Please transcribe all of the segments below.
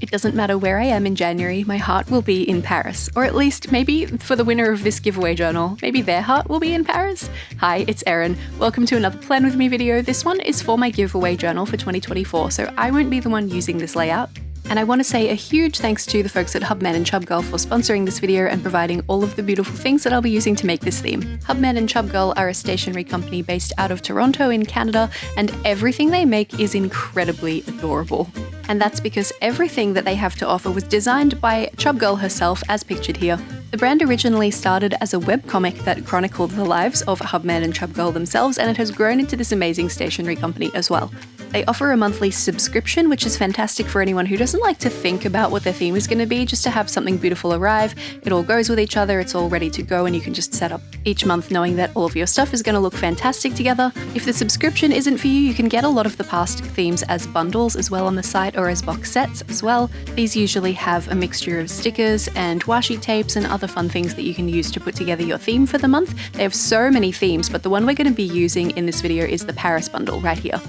It doesn't matter where I am in January, my heart will be in Paris. Or at least maybe for the winner of this giveaway journal, maybe their heart will be in Paris. Hi, it's Erin. Welcome to another Plan With Me video. This one is for my giveaway journal for 2024, so I won't be the one using this layout. And I want to say a huge thanks to the folks at Hubman Chubgirl for sponsoring this video and providing all of the beautiful things that I'll be using to make this theme. Hubman Chubgirl are a stationery company based out of Toronto in Canada, and everything they make is incredibly adorable. And that's because everything that they have to offer was designed by Chubgirl herself, as pictured here. The brand originally started as a webcomic that chronicled the lives of Hubman and Chubgirl themselves, and it has grown into this amazing stationery company as well. They offer a monthly subscription, which is fantastic for anyone who doesn't like to think about what their theme is going to be, just to have something beautiful arrive. It all goes with each other, it's all ready to go, and you can just set up each month knowing that all of your stuff is going to look fantastic together. If the subscription isn't for you, you can get a lot of the past themes as bundles as well on the site, or as box sets as well. These usually have a mixture of stickers and washi tapes and other fun things that you can use to put together your theme for the month. They have so many themes, but the one we're going to be using in this video is the Paris bundle right here.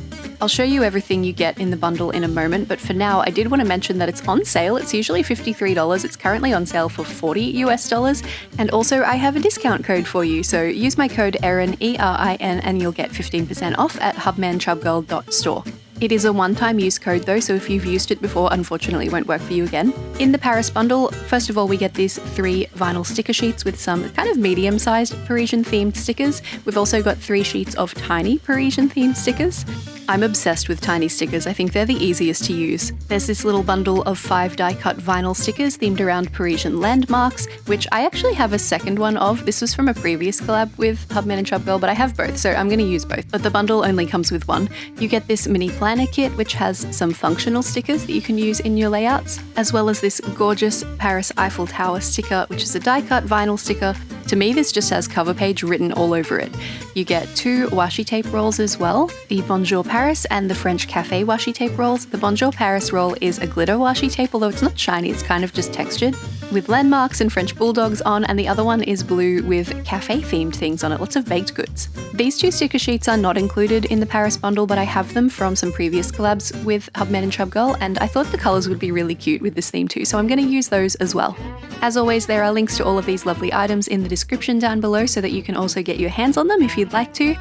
I'll show you everything you get in the bundle in a moment, but for now I did want to mention that it's on sale. It's usually $53. It's currently on sale for $40 US, and also I have a discount code for you, so use my code Erin, E-R-I-N, and you'll get 15% off at hubmanchubgirl.store. It is a one-time use code though, so if you've used it before, unfortunately it won't work for you again. In the Paris bundle, first of all, we get these 3 vinyl sticker sheets with some kind of medium-sized Parisian themed stickers. We've also got 3 sheets of tiny Parisian themed stickers. I'm obsessed with tiny stickers. I think they're the easiest to use. There's this little bundle of 5 die-cut vinyl stickers themed around Parisian landmarks, which I actually have a second one of. This was from a previous collab with Hubman Chubgirl, but I have both, so I'm going to use both. But the bundle only comes with one. You get this mini planner kit, which has some functional stickers that you can use in your layouts, as well as this gorgeous Paris Eiffel Tower sticker, which is a die-cut vinyl sticker. To me, this just has cover page written all over it. You get 2 washi tape rolls as well, the Bonjour Paris and the French Cafe washi tape rolls. The Bonjour Paris roll is a glitter washi tape, although it's not shiny, it's kind of just textured, with landmarks and French bulldogs on, and the other one is blue with cafe-themed things on it, lots of baked goods. These 2 sticker sheets are not included in the Paris bundle, but I have them from some previous collabs with Hubman Chubgirl, and I thought the colours would be really cute with this theme too, so I'm going to use those as well. As always, there are links to all of these lovely items in the description down below so that you can also get your hands on them if you'd like to.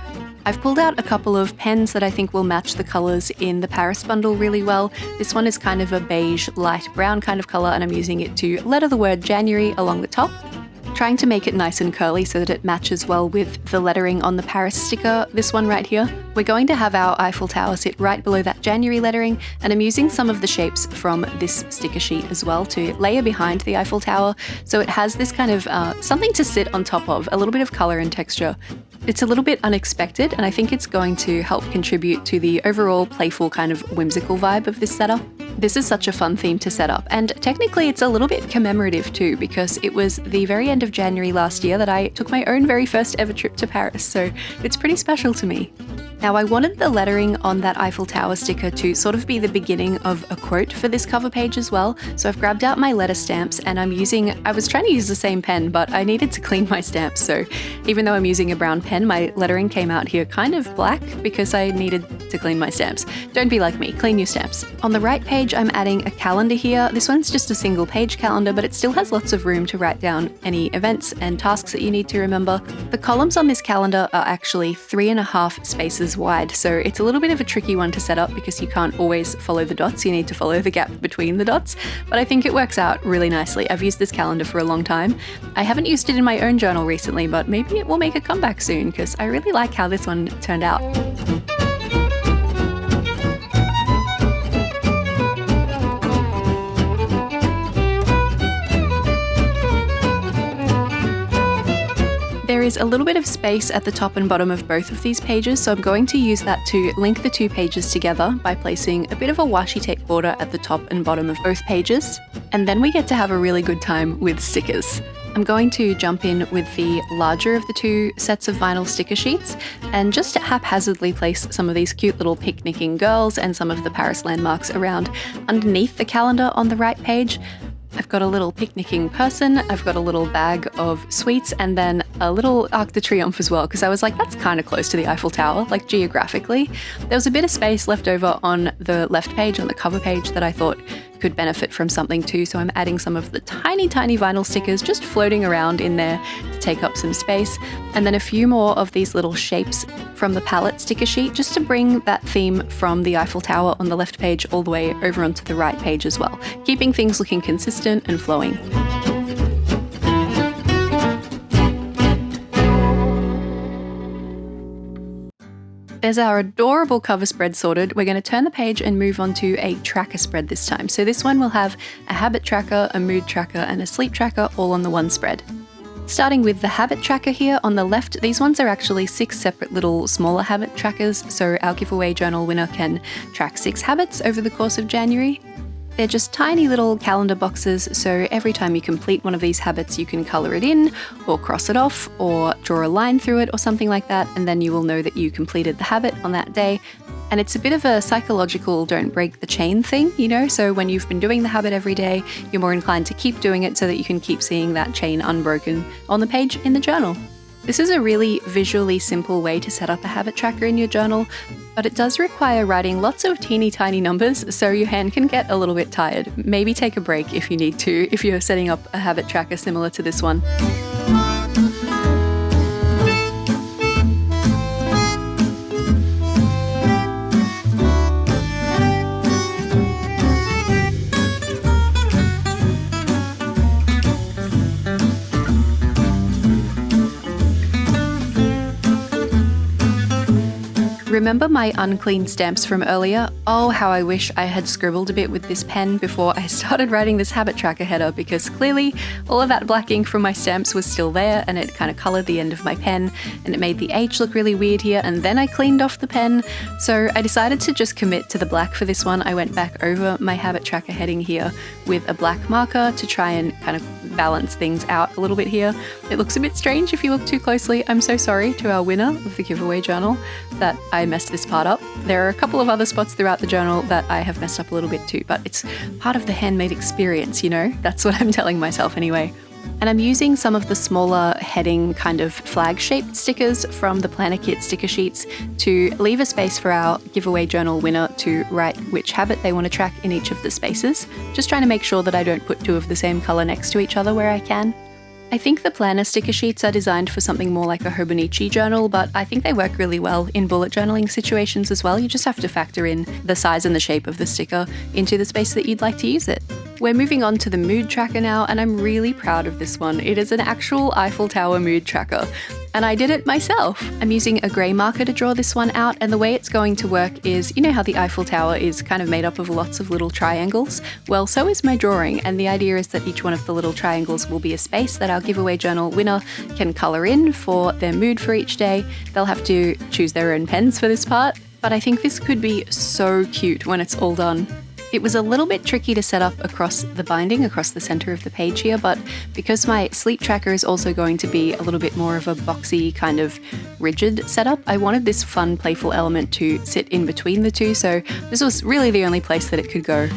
I've pulled out a couple of pens that I think will match the colours in the Paris bundle really well. This one is kind of a beige, light brown kind of colour, and I'm using it to letter the word January along the top, trying to make it nice and curly so that it matches well with the lettering on the Paris sticker, this one right here. We're going to have our Eiffel Tower sit right below that January lettering, and I'm using some of the shapes from this sticker sheet as well to layer behind the Eiffel Tower, so it has this kind of something to sit on top of, a little bit of colour and texture. It's a little bit unexpected, and I think it's going to help contribute to the overall playful kind of whimsical vibe of this setup. This is such a fun theme to set up, and technically it's a little bit commemorative too, because it was the very end of January last year that I took my own very first ever trip to Paris, so it's pretty special to me. Now, I wanted the lettering on that Eiffel Tower sticker to sort of be the beginning of a quote for this cover page as well, so I've grabbed out my letter stamps and I was trying to use the same pen, but I needed to clean my stamps, so even though I'm using a brown pen, my lettering came out here kind of black because I needed to clean my stamps. Don't be like me, clean your stamps. On the right page, I'm adding a calendar here. This one's just a single page calendar, but it still has lots of room to write down any events and tasks that you need to remember. The columns on this calendar are actually 3.5 spaces wide, so it's a little bit of a tricky one to set up because you can't always follow the dots, you need to follow the gap between the dots, but I think it works out really nicely. I've used this calendar for a long time. I haven't used it in my own journal recently, but maybe it will make a comeback soon because I really like how this one turned out. There is a little bit of space at the top and bottom of both of these pages, so I'm going to use that to link the 2 pages together by placing a bit of a washi tape border at the top and bottom of both pages, and then we get to have a really good time with stickers. I'm going to jump in with the larger of the 2 sets of vinyl sticker sheets and just haphazardly place some of these cute little picnicking girls and some of the Paris landmarks around underneath the calendar on the right page. I've got a little picnicking person, I've got a little bag of sweets, and then a little Arc de Triomphe as well, because I was like, that's kind of close to the Eiffel Tower, like geographically. There was a bit of space left over on the left page, on the cover page, that I thought could benefit from something too, so I'm adding some of the tiny vinyl stickers just floating around in there to take up some space, and then a few more of these little shapes from the palette sticker sheet just to bring that theme from the Eiffel Tower on the left page all the way over onto the right page as well, keeping things looking consistent and flowing. There's our adorable cover spread sorted. We're going to turn the page and move on to a tracker spread this time. So this one will have a habit tracker, a mood tracker, and a sleep tracker all on the one spread. Starting with the habit tracker here on the left, these ones are actually 6 separate little smaller habit trackers, so our giveaway journal winner can track 6 habits over the course of January. They're just tiny little calendar boxes, so every time you complete one of these habits you can colour it in, or cross it off, or draw a line through it or something like that, and then you will know that you completed the habit on that day. And it's a bit of a psychological don't break the chain thing, you know, so when you've been doing the habit every day, you're more inclined to keep doing it so that you can keep seeing that chain unbroken on the page in the journal. This is a really visually simple way to set up a habit tracker in your journal, but it does require writing lots of teeny tiny numbers, so your hand can get a little bit tired. Maybe take a break if you need to, if you're setting up a habit tracker similar to this one. Remember my unclean stamps from earlier? Oh, how I wish I had scribbled a bit with this pen before I started writing this habit tracker header, because clearly all of that black ink from my stamps was still there and it kind of coloured the end of my pen and it made the H look really weird here, and then I cleaned off the pen. So I decided to just commit to the black for this one. I went back over my habit tracker heading here with a black marker to try and kind of balance things out a little bit here. It looks a bit strange if you look too closely. I'm so sorry to our winner of the giveaway journal that I messed this part up. There are a couple of other spots throughout the journal that I have messed up a little bit too, but it's part of the handmade experience, you know? That's what I'm telling myself anyway. And I'm using some of the smaller heading kind of flag-shaped stickers from the Planner Kit sticker sheets to leave a space for our giveaway journal winner to write which habit they want to track in each of the spaces. Just trying to make sure that I don't put 2 of the same colour next to each other where I can. I think the planner sticker sheets are designed for something more like a Hobonichi journal, but I think they work really well in bullet journaling situations as well. You just have to factor in the size and the shape of the sticker into the space that you'd like to use it. We're moving on to the mood tracker now, and I'm really proud of this one. It is an actual Eiffel Tower mood tracker, and I did it myself. I'm using a grey marker to draw this one out, and the way it's going to work is, you know how the Eiffel Tower is kind of made up of lots of little triangles? Well, so is my drawing, and the idea is that each one of the little triangles will be a space that our giveaway journal winner can colour in for their mood for each day. They'll have to choose their own pens for this part, but I think this could be so cute when it's all done. It was a little bit tricky to set up across the binding, across the center of the page here, but because my sleep tracker is also going to be a little bit more of a boxy kind of rigid setup, I wanted this fun, playful element to sit in between the two, so this was really the only place that it could go.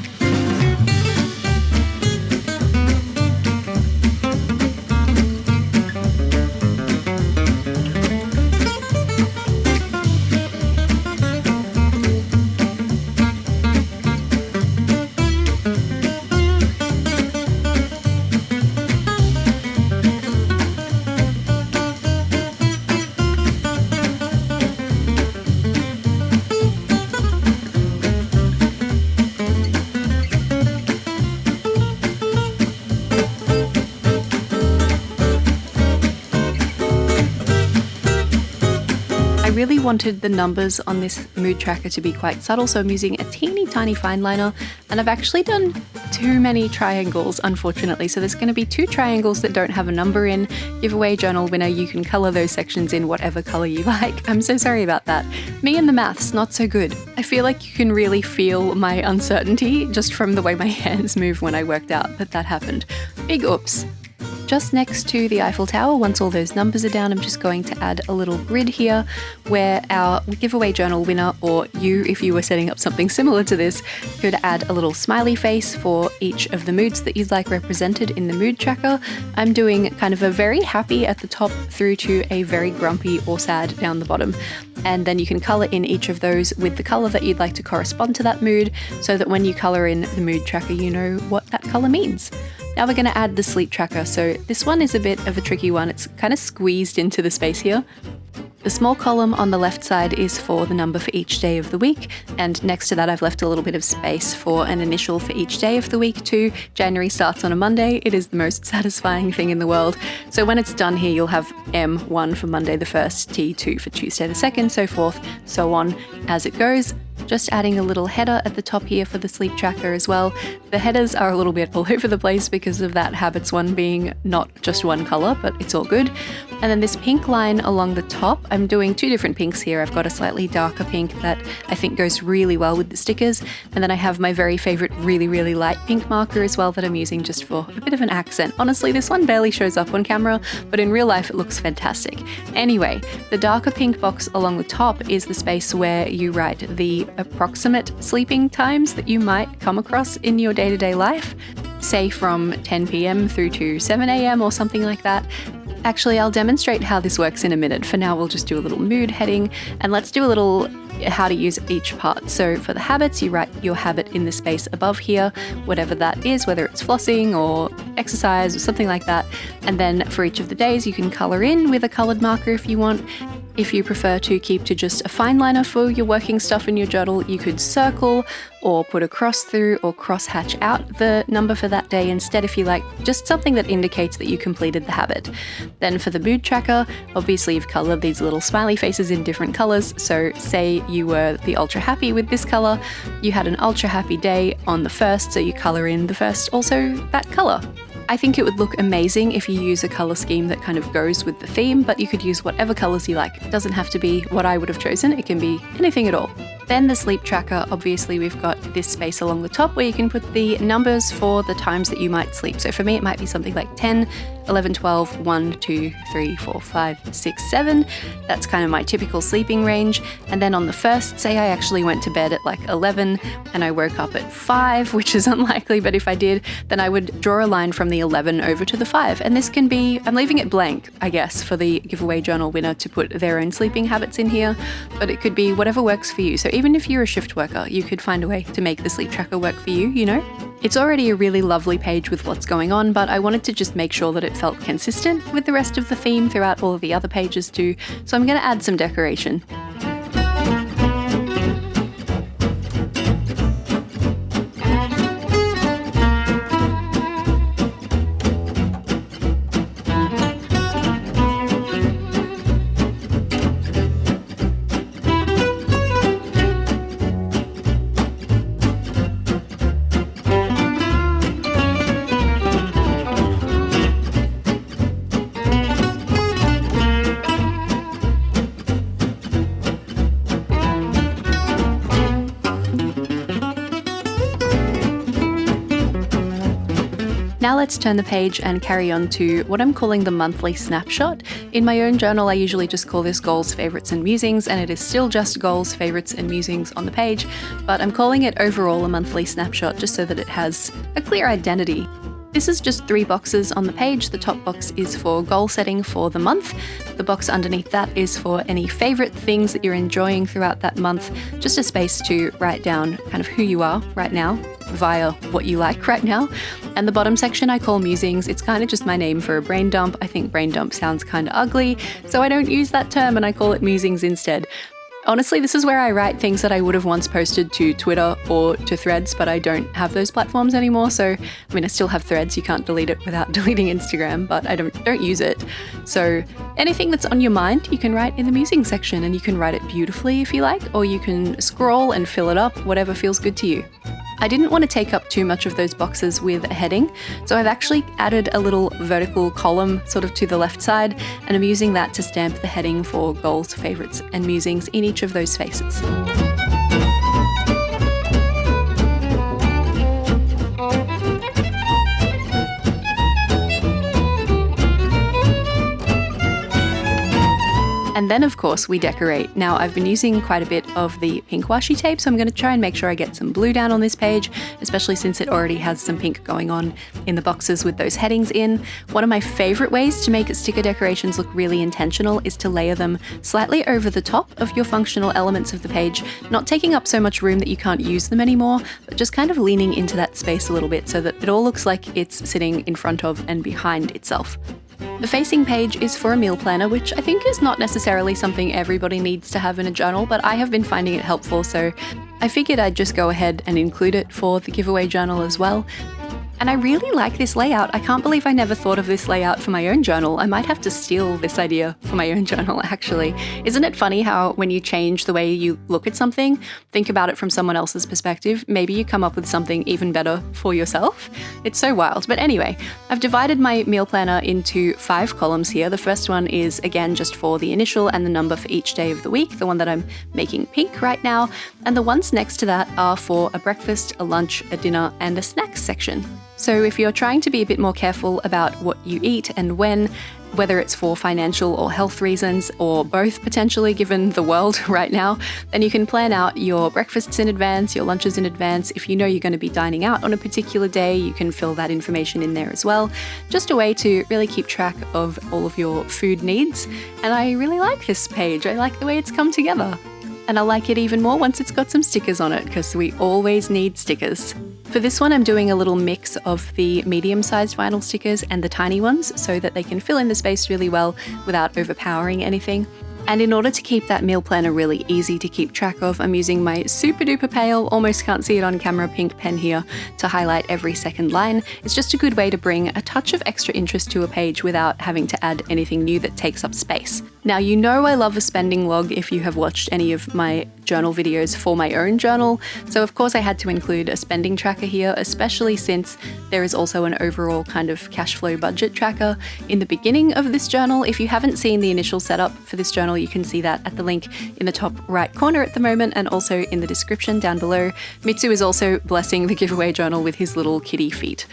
I really wanted the numbers on this mood tracker to be quite subtle, so I'm using a teeny tiny fine liner, and I've actually done too many triangles, unfortunately. So there's going to be 2 triangles that don't have a number in. Giveaway journal winner, you can colour those sections in whatever colour you like. I'm so sorry about that. Me and the maths, not so good. I feel like you can really feel my uncertainty just from the way my hands move when I worked out that happened. Big oops. just next to the Eiffel Tower, once all those numbers are down, I'm just going to add a little grid here where our giveaway journal winner, or you, if you were setting up something similar to this, could add a little smiley face for each of the moods that you'd like represented in the mood tracker. I'm doing kind of a very happy at the top through to a very grumpy or sad down the bottom. And then you can color in each of those with the color that you'd like to correspond to that mood, so that when you color in the mood tracker, you know what that color means. Now we're going to add the sleep tracker. So this one is a bit of a tricky one. It's kind of squeezed into the space here. The small column on the left side is for the number for each day of the week, and next to that I've left a little bit of space for an initial for each day of the week too. January starts on a Monday. It is the most satisfying thing in the world. So when it's done here, you'll have M1 for Monday the 1st, T2 for Tuesday the 2nd, so forth, so on as it goes. Just adding a little header at the top here for the sleep tracker as well. The headers are a little bit all over the place because of that habits one being not just one color, but it's all good. And then this pink line along the top, I'm doing two different pinks here. I've got a slightly darker pink that I think goes really well with the stickers. And then I have my very favorite really, really light pink marker as well that I'm using just for a bit of an accent. Honestly, this one barely shows up on camera, but in real life it looks fantastic. Anyway, the darker pink box along the top is the space where you write the approximate sleeping times that you might come across in your day-to-day life, say from 10 p.m. through to 7 a.m. or something like that. Actually, I'll demonstrate how this works in a minute. For now, we'll just do a little mood heading, and let's do a little how to use each part. So for the habits, you write your habit in the space above here, whatever that is, whether it's flossing or exercise or something like that. And then for each of the days, you can color in with a colored marker if you want. If you prefer to keep to just a fine liner for your working stuff in your journal, you could circle or put a cross through or cross hatch out the number for that day instead if you like, just something that indicates that you completed the habit. Then for the mood tracker, obviously you've colored these little smiley faces in different colors. So say you were the ultra happy with this color, you had an ultra happy day on the 1st, so you color in the 1st also that color. I think it would look amazing if you use a color scheme that kind of goes with the theme, but you could use whatever colors you like. It doesn't have to be what I would have chosen, it can be anything at all. Then the sleep tracker, obviously we've got this space along the top where you can put the numbers for the times that you might sleep. So for me it might be something like 10, 11, 12, 1, 2, 3, 4, 5, 6, 7. That's kind of my typical sleeping range. And then on the 1st, say I actually went to bed at like 11 and I woke up at 5, which is unlikely, but if I did, then I would draw a line from the 11 over to the 5. And this can be, I'm leaving it blank, I guess, for the giveaway journal winner to put their own sleeping habits in here, but it could be whatever works for you. So even if you're a shift worker, you could find a way to make the sleep tracker work for you, you know? It's already a really lovely page with what's going on, but I wanted to just make sure that it felt consistent with the rest of the theme throughout all of the other pages too, so I'm going to add some decoration. Now let's turn the page and carry on to what I'm calling the monthly snapshot. In my own journal, I usually just call this goals, favorites, and musings, and it is still just goals, favorites, and musings on the page, but I'm calling it overall a monthly snapshot just so that it has a clear identity. This is just 3 boxes on the page. The top box is for goal setting for the month. The box underneath that is for any favorite things that you're enjoying throughout that month. Just a space to write down kind of who you are right now via what you like right now. And the bottom section I call musings. It's kind of just my name for a brain dump. I think brain dump sounds kind of ugly, so I don't use that term and I call it musings instead. Honestly, this is where I write things that I would have once posted to Twitter or to Threads, but I don't have those platforms anymore. So, I mean, I still have Threads. You can't delete it without deleting Instagram, but I don't use it. So anything that's on your mind, you can write in the musing section, and you can write it beautifully if you like, or you can scroll and fill it up, whatever feels good to you. I didn't want to take up too much of those boxes with a heading, so I've actually added a little vertical column sort of to the left side, and I'm using that to stamp the heading for goals, favorites, and musings in each of those spaces. And then of course we decorate. Now I've been using quite a bit of the pink washi tape, so I'm going to try and make sure I get some blue down on this page, especially since it already has some pink going on in the boxes with those headings in. One of my favorite ways to make sticker decorations look really intentional is to layer them slightly over the top of your functional elements of the page, not taking up so much room that you can't use them anymore, but just kind of leaning into that space a little bit so that it all looks like it's sitting in front of and behind itself. The facing page is for a meal planner, which I think is not necessarily something everybody needs to have in a journal, but I have been finding it helpful, so I figured I'd just go ahead and include it for the giveaway journal as well. And I really like this layout. I can't believe I never thought of this layout for my own journal. I might have to steal this idea for my own journal, actually. Isn't it funny how when you change the way you look at something, think about it from someone else's perspective, maybe you come up with something even better for yourself? It's so wild. But anyway, I've divided my meal planner into 5 columns here. The first one is, again, just for the initial and the number for each day of the week, the one that I'm making pink right now. And the ones next to that are for a breakfast, a lunch, a dinner, and a snacks section. So if you're trying to be a bit more careful about what you eat and when, whether it's for financial or health reasons, or both potentially given the world right now, then you can plan out your breakfasts in advance, your lunches in advance. If you know you're going to be dining out on a particular day, you can fill that information in there as well. Just a way to really keep track of all of your food needs. And I really like this page. I like the way it's come together. And I like it even more once it's got some stickers on it, because we always need stickers. For this one, I'm doing a little mix of the medium-sized vinyl stickers and the tiny ones so that they can fill in the space really well without overpowering anything. And in order to keep that meal planner really easy to keep track of, I'm using my super duper pale, almost can't see it on camera, pink pen here to highlight every second line. It's just a good way to bring a touch of extra interest to a page without having to add anything new that takes up space. Now, you know I love a spending log if you have watched any of my journal videos for my own journal, so of course I had to include a spending tracker here, especially since there is also an overall kind of cash flow budget tracker in the beginning of this journal. If you haven't seen the initial setup for this journal, you can see that at the link in the top right corner at the moment, and also in the description down below. Mitsu is also blessing the giveaway journal with his little kitty feet.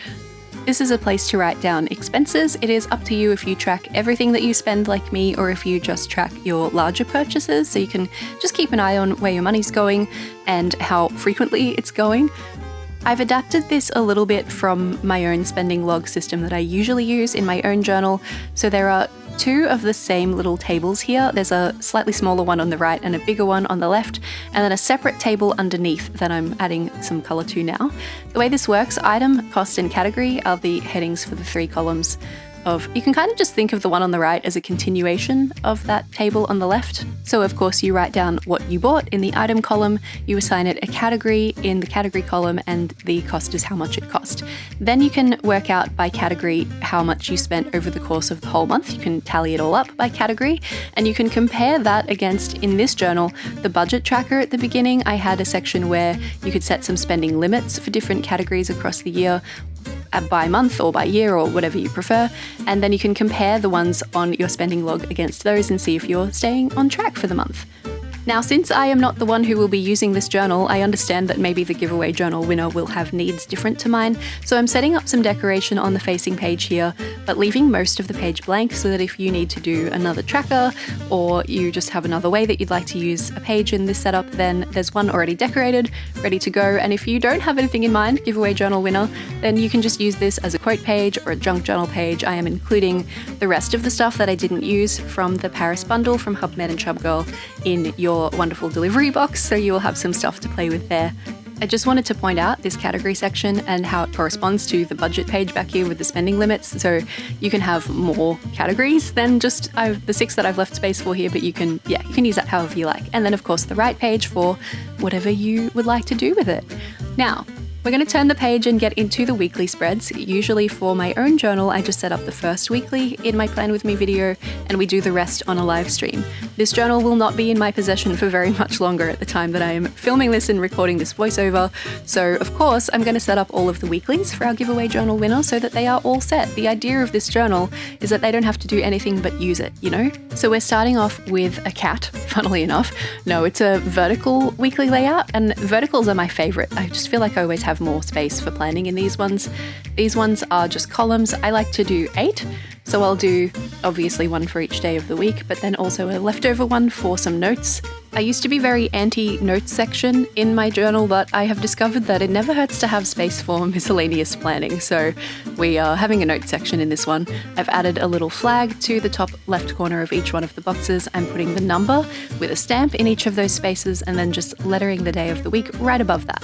This is a place to write down expenses. It is up to you if you track everything that you spend like me, or if you just track your larger purchases, so you can just keep an eye on where your money's going and how frequently it's going. I've adapted this a little bit from my own spending log system that I usually use in my own journal. So there are 2 of the same little tables here. There's a slightly smaller one on the right and a bigger one on the left, and then a separate table underneath that I'm adding some color to now. The way this works, item, cost, and category are the headings for the 3 columns of, you can kind of just think of the one on the right as a continuation of that table on the left. So of course you write down what you bought in the item column, you assign it a category in the category column, and the cost is how much it cost. Then you can work out by category how much you spent over the course of the whole month. You can tally it all up by category, and you can compare that against, in this journal, the budget tracker at the beginning. I had a section where you could set some spending limits for different categories across the year, by month or by year or whatever you prefer, and then you can compare the ones on your spending log against those and see if you're staying on track for the month. Now, since I am not the one who will be using this journal, I understand that maybe the giveaway journal winner will have needs different to mine, so I'm setting up some decoration on the facing page here, but leaving most of the page blank so that if you need to do another tracker, or you just have another way that you'd like to use a page in this setup, then there's one already decorated, ready to go. And if you don't have anything in mind, giveaway journal winner, then you can just use this as a quote page or a junk journal page. I am including the rest of the stuff that I didn't use from the Paris bundle from Hubman Chubgirl in your wonderful delivery box, so you will have some stuff to play with there. I just wanted to point out this category section and how it corresponds to the budget page back here with the spending limits, so you can have more categories than just the 6 that I've left space for here, but you can use that however you like. And then of course the right page for whatever you would like to do with it. Now, we're going to turn the page and get into the weekly spreads. Usually for my own journal, I just set up the first weekly in my Plan With Me video, and we do the rest on a live stream. This journal will not be in my possession for very much longer at the time that I am filming this and recording this voiceover. So of course, I'm going to set up all of the weeklies for our giveaway journal winner so that they are all set. The idea of this journal is that they don't have to do anything but use it, you know? So we're starting off with a cat, funnily enough. No, it's a vertical weekly layout, and verticals are my favorite. I just feel like I always have more space for planning in these ones. These ones are just columns. I like to do 8. So I'll do obviously one for each day of the week, but then also a leftover one for some notes. I used to be very anti-notes section in my journal, but I have discovered that it never hurts to have space for miscellaneous planning, so we are having a note section in this one. I've added a little flag to the top left corner of each one of the boxes. I'm putting the number with a stamp in each of those spaces and then just lettering the day of the week right above that.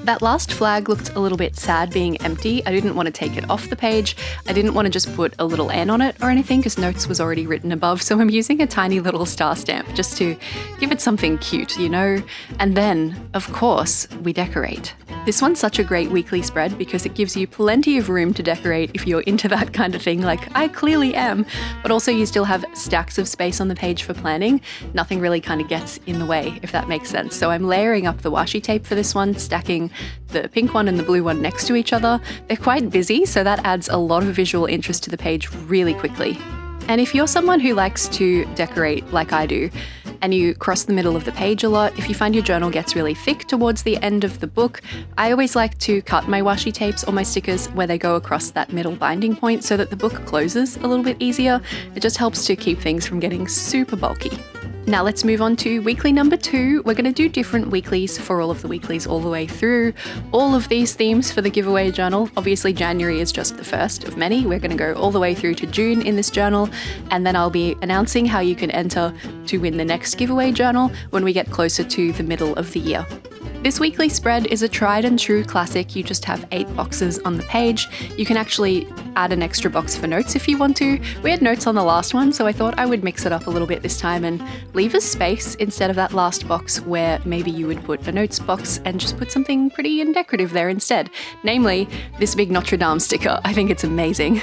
That last flag looked a little bit sad being empty. I didn't want to take it off the page. I didn't want to just put a little N on it or anything because notes was already written above, so I'm using a tiny little star stamp just to give it something cute, you know? And then, of course, we decorate. This one's such a great weekly spread because it gives you plenty of room to decorate if you're into that kind of thing, like I clearly am, but also you still have stacks of space on the page for planning. Nothing really kind of gets in the way, if that makes sense. So I'm layering up the washi tape for this one, stacking the pink one and the blue one next to each other. They're quite busy, so that adds a lot of visual interest to the page really quickly. And if you're someone who likes to decorate like I do, and you cross the middle of the page a lot, if you find your journal gets really thick towards the end of the book, I always like to cut my washi tapes or my stickers where they go across that middle binding point so that the book closes a little bit easier. It just helps to keep things from getting super bulky. Now let's move on to weekly number 2. We're going to do different weeklies for all of the weeklies all the way through. All of these themes for the giveaway journal. Obviously January is just the first of many. We're going to go all the way through to June in this journal, and then I'll be announcing how you can enter to win the next giveaway journal when we get closer to the middle of the year. This weekly spread is a tried and true classic. You just have 8 boxes on the page. You can actually add an extra box for notes if you want to. We had notes on the last one, so I thought I would mix it up a little bit this time and leave a space instead of that last box where maybe you would put a notes box and just put something pretty and decorative there instead. Namely, this big Notre Dame sticker. I think it's amazing.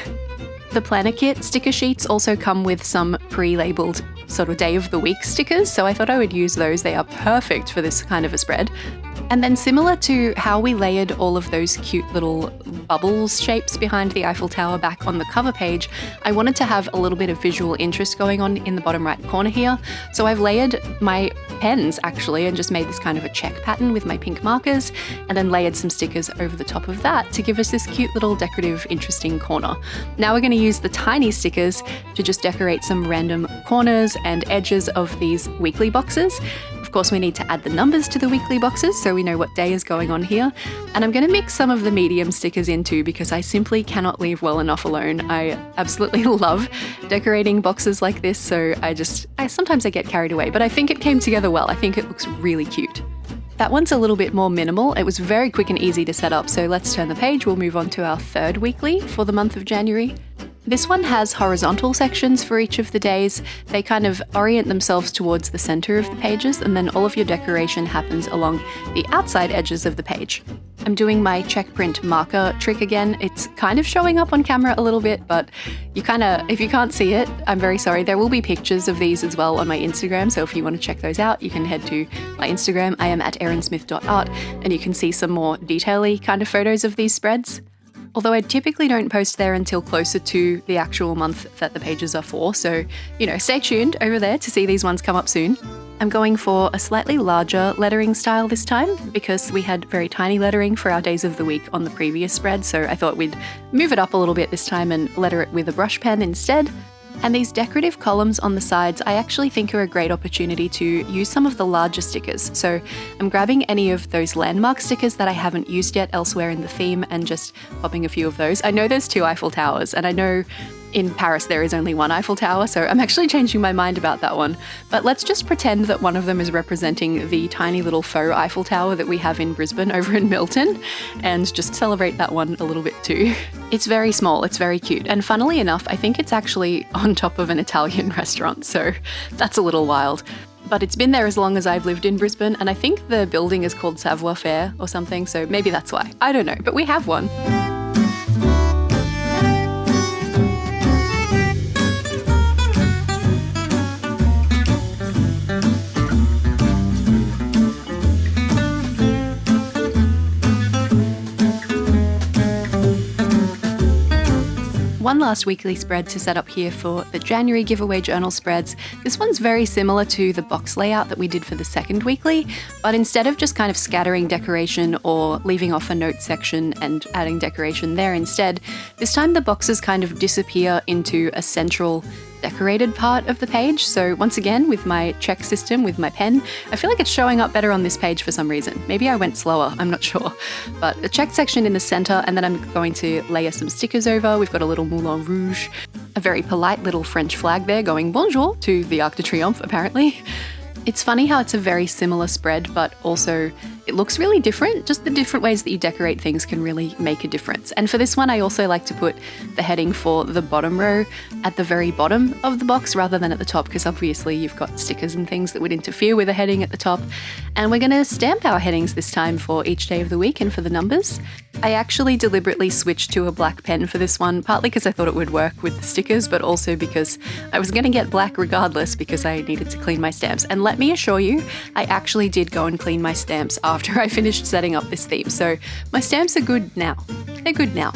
The planner kit sticker sheets also come with some pre-labeled sort of day of the week stickers, so I thought I would use those. They are perfect for this kind of a spread. And then similar to how we layered all of those cute little bubbles shapes behind the Eiffel Tower back on the cover page, I wanted to have a little bit of visual interest going on in the bottom right corner here. So I've layered my pens actually and just made this kind of a check pattern with my pink markers and then layered some stickers over the top of that to give us this cute little decorative interesting corner. Now we're going to use the tiny stickers to just decorate some random corners and edges of these weekly boxes. Of course, we need to add the numbers to the weekly boxes so we know what day is going on here. And I'm going to mix some of the medium stickers in too because I simply cannot leave well enough alone. I absolutely love decorating boxes like this, so sometimes I get carried away, but I think it came together well. I think it looks really cute. That one's a little bit more minimal. It was very quick and easy to set up, so let's turn the page. We'll move on to our third weekly for the month of January. This one has horizontal sections for each of the days. They kind of orient themselves towards the center of the pages, and then all of your decoration happens along the outside edges of the page. I'm doing my check print marker trick again. It's kind of showing up on camera a little bit, but if you can't see it, I'm very sorry. There will be pictures of these as well on my Instagram, so if you want to check those out, you can head to my Instagram. I am at erinsmith.art, and you can see some more detail-y kind of photos of these spreads. Although I typically don't post there until closer to the actual month that the pages are for, so, stay tuned over there to see these ones come up soon. I'm going for a slightly larger lettering style this time because we had very tiny lettering for our days of the week on the previous spread, so I thought we'd move it up a little bit this time and letter it with a brush pen instead. And these decorative columns on the sides I actually think are a great opportunity to use some of the larger stickers. So I'm grabbing any of those landmark stickers that I haven't used yet elsewhere in the theme and just popping a few of those. I know there's 2 Eiffel Towers, and I know in Paris there is only 1 Eiffel Tower, so I'm actually changing my mind about that one. But let's just pretend that one of them is representing the tiny little faux Eiffel Tower that we have in Brisbane over in Milton, and just celebrate that one a little bit too. It's very small, it's very cute, and funnily enough, I think it's actually on top of an Italian restaurant, so that's a little wild. But it's been there as long as I've lived in Brisbane, and I think the building is called Savoir Faire or something, so maybe that's why. I don't know, but we have one. One last weekly spread to set up here for the January giveaway journal spreads. This one's very similar to the box layout that we did for the second weekly, but instead of just kind of scattering decoration or leaving off a note section and adding decoration there instead, this time the boxes kind of disappear into a central decorated part of the page. So once again, with my check system, with my pen, I feel like it's showing up better on this page for some reason. Maybe I went slower, I'm not sure. But a check section in the center, and then I'm going to layer some stickers over. We've got a little Moulin Rouge, a very polite little French flag there going bonjour to the Arc de Triomphe, apparently. It's funny how it's a very similar spread, but also it looks really different. Just the different ways that you decorate things can really make a difference. And for this one, I also like to put the heading for the bottom row at the very bottom of the box rather than at the top, because obviously you've got stickers and things that would interfere with a heading at the top. And we're going to stamp our headings this time for each day of the week and for the numbers. I actually deliberately switched to a black pen for this one, partly because I thought it would work with the stickers, but also because I was going to get black regardless because I needed to clean my stamps. And let me assure you, I actually did go and clean my stamps after I finished setting up this theme. So my stamps are good now. They're good now.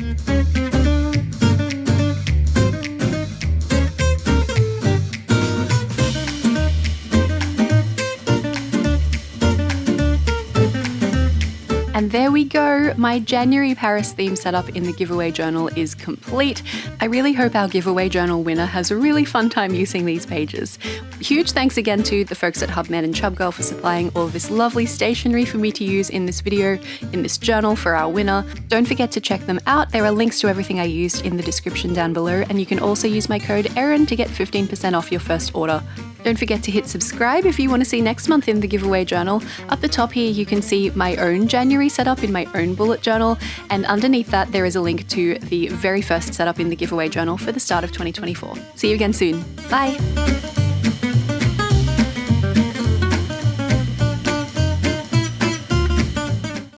And there we go, my January Paris theme setup in the giveaway journal is complete. I really hope our giveaway journal winner has a really fun time using these pages. Huge thanks again to the folks at Hubman Chubgirl for supplying all of this lovely stationery for me to use in this video, in this journal for our winner. Don't forget to check them out. There are links to everything I used in the description down below, and you can also use my code Erin to get 15% off your first order. Don't forget to hit subscribe if you want to see next month in the giveaway journal. Up the top here you can see my own January setup in my own bullet journal, and underneath that there is a link to the very first setup in the giveaway journal for the start of 2024. See you again soon. Bye!